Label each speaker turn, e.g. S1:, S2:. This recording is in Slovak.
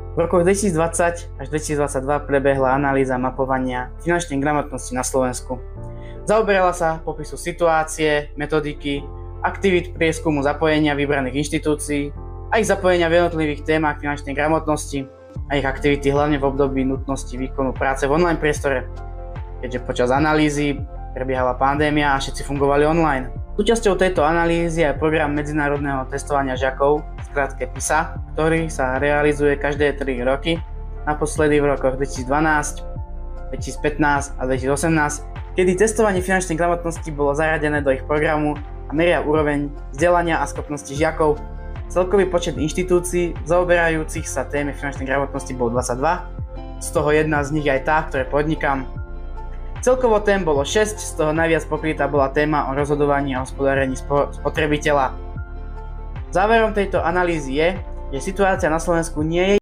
S1: V rokoch 2020 až 2022 prebehla analýza mapovania finančnej gramotnosti na Slovensku. Zaoberala sa popisu situácie, metodiky, aktivít prieskumu zapojenia vybraných inštitúcií a ich zapojenia v jednotlivých témach finančnej gramotnosti a ich aktivity hlavne v období nutnosti výkonu práce v online priestore, keďže počas analýzy prebiehala pandémia a všetci fungovali online. Súčasťou tejto analýzy je program medzinárodného testovania žiakov, v skratke PISA, ktorý sa realizuje každé 3 roky, naposledy v rokoch 2012, 2015 a 2018, kedy testovanie finančnej gramotnosti bolo zaradené do ich programu a meria úroveň vzdelania a schopnosti žiakov. Celkový počet inštitúcií zaoberajúcich sa téme finančnej gramotnosti bol 22, z toho jedna z nich aj tá, ktoré podnikám. Celkovo tém bolo 6, z toho najviac pokrytá bola téma o rozhodovaní a hospodárení spotrebiteľa. Záverom tejto analýzy je, že situácia na Slovensku nie je